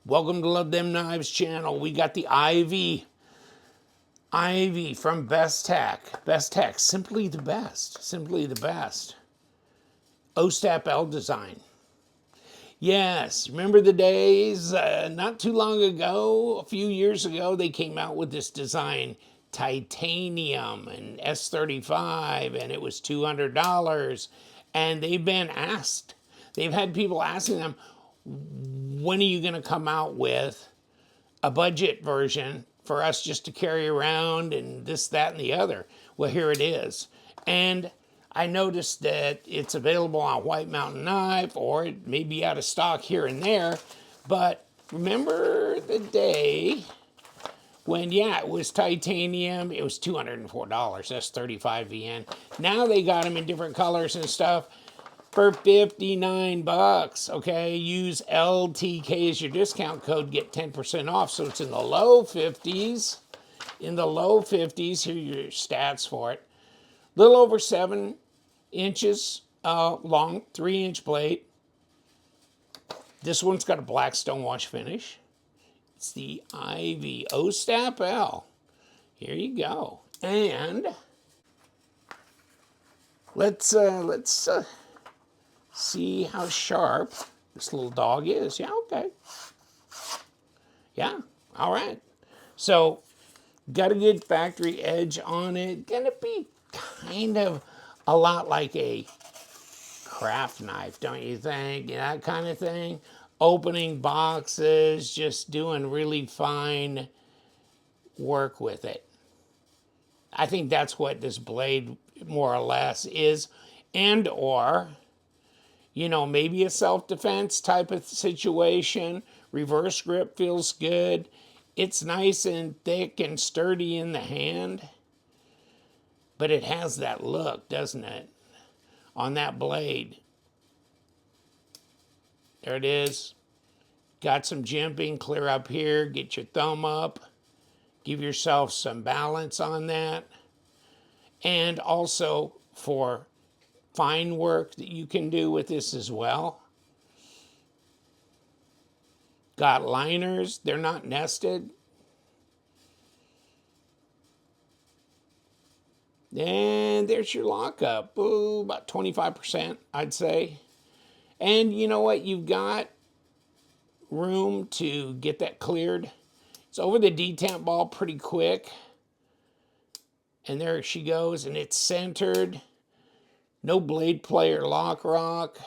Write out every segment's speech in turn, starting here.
Welcome to Love Them Knives channel. We got the Ivy from Bestech. Bestech, simply the best. Simply the best. Ostap Hel design. Yes, remember the days? Not too long ago, a few years ago, they came out with this design, titanium and S35, and it was $200. And they've had people asking them, when are you going to come out with a budget version for us just to carry around and this, that, and the other? Well, here it is. And I noticed that it's available on White Mountain Knife, or it may be out of stock here and there. But remember the day when, yeah, it was titanium, it was $204. That's 35 VN. Now they got them in different colors and stuff for 59 bucks. Okay, use LTK as your discount code, get 10% off. So it's in the low 50s. In the low 50s, here are your stats for it. Little over 7 inches long, 3-inch blade. This one's got a black stonewash finish. It's the Ivy Ostap Hel. Here you go. And let's see how sharp this little dog is. Yeah, okay. Yeah, all right. So, got a good factory edge on it. Gonna be kind of a lot like a craft knife, don't you think? That kind of thing. Opening boxes, just doing really fine work with it. I think that's what this blade more or less is. And or, maybe a self-defense type of situation. Reverse grip feels good. It's nice and thick and sturdy in the hand. But it has that look, doesn't it? On that blade. There it is. Got some jimping clear up here. Get your thumb up. Give yourself some balance on that. And also for fine work that you can do with this as well. Got liners. They're not nested. And there's your lockup. Ooh, about 25%, I'd say. And you know what? You've got room to get that cleared. It's over the detamp ball pretty quick. And there she goes, and it's centered. No blade play or lock rock.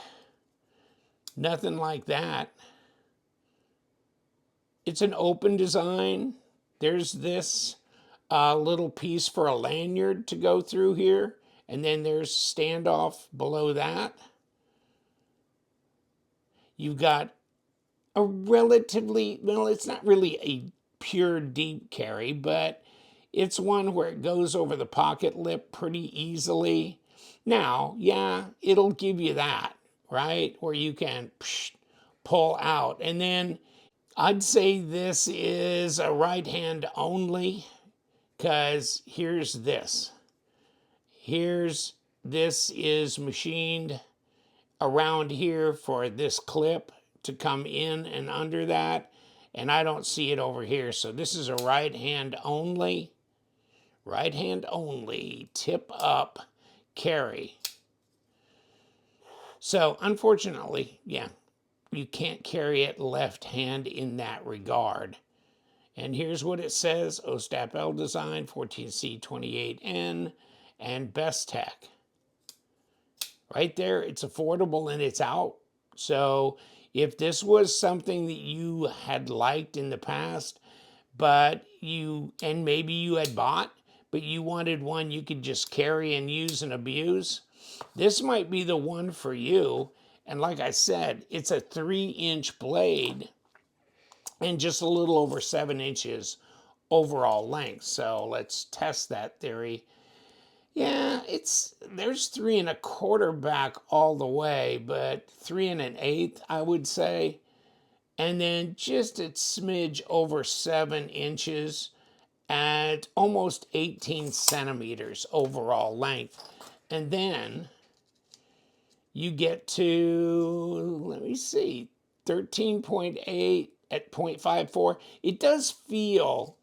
Nothing like that. It's an open design. There's this little piece for a lanyard to go through here. And then there's standoff below that. You've got a relatively, well, it's not really a pure deep carry, but it's one where it goes over the pocket lip pretty easily. Now, yeah, it'll give you that, right? Where you can pull out. And then I'd say this is a right hand only, because here's this. This is machined around here for this clip to come in and under that, and I don't see it over here. So this is a right hand only, tip up carry. So unfortunately, yeah, you can't carry it left hand in that regard. And here's what it says: Ostap Hel design, 14C28N, and Bestech. Right there, it's affordable and it's out. So if this was something that you had liked in the past, and maybe you had bought, but you wanted one you could just carry and use and abuse, this might be the one for you. And like I said, it's a 3-inch blade and just a little over 7 inches overall length. So let's test that theory. Yeah, there's 3 1/4 back all the way, but 3 1/8, I would say. And then just a smidge over 7 inches at almost 18 centimeters overall length. And then you get to, let me see, 13.8 at 0.54, it does feel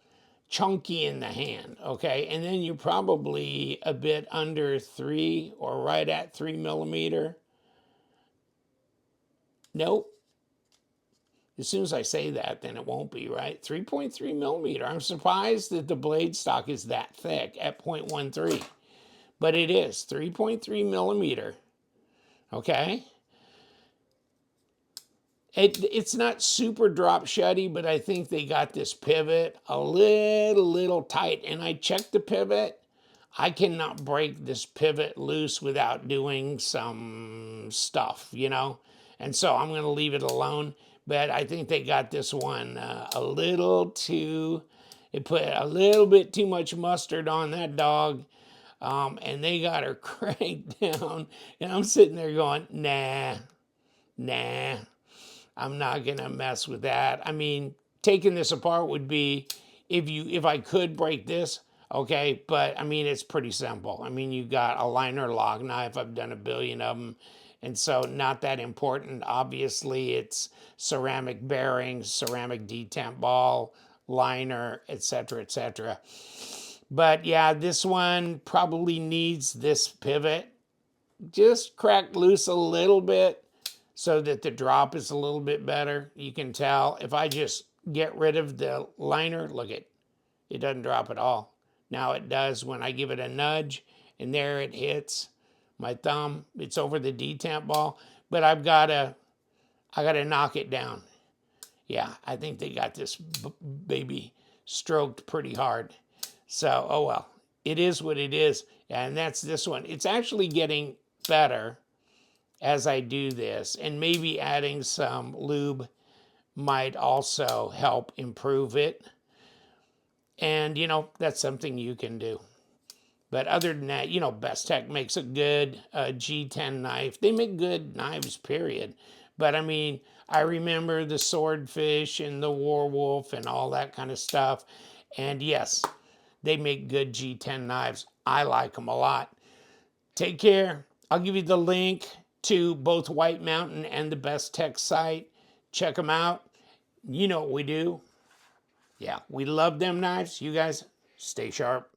chunky in the hand, okay? And then you're probably a bit under 3 or right at 3 millimeter. Nope. As soon as I say that, then it won't be, right? 3.3 millimeter. I'm surprised that the blade stock is that thick at 0.13, but it is 3.3 millimeter, okay? It's not super drop shutty, but I think they got this pivot a little tight. And I checked the pivot. I cannot break this pivot loose without doing some stuff, you know? And so I'm going to leave it alone. But I think they got this one a little too, it put a little bit too much mustard on that dog. And they got her cranked down. And I'm sitting there going, nah. I'm not gonna mess with that. I mean, taking this apart would be if I could break this, okay, but I mean it's pretty simple. I mean, you got a liner lock knife, I've done a billion of them, and so not that important. Obviously, it's ceramic bearings, ceramic detent ball, liner, etc., etc. But yeah, this one probably needs this pivot just cracked loose a little bit so that the drop is a little bit better. You can tell if I just get rid of the liner, look it doesn't drop at all. Now it does when I give it a nudge, and there it hits my thumb. It's over the detent ball, but I gotta knock it down. Yeah, I think they got this baby stroked pretty hard. So, oh well, it is what it is, and that's this one. It's actually getting better as I do this, and maybe adding some lube might also help improve it. And, you know, that's something you can do. But other than that, you know, Bestech makes a good G10 knife. They make good knives, period. But I mean, I remember the Swordfish and the Warwolf and all that kind of stuff. And yes, they make good G10 knives. I like them a lot. Take care. I'll give you the link to both White Mountain and the Bestech site. Check them out. You know what we do. Yeah, we love them knives. You guys stay sharp.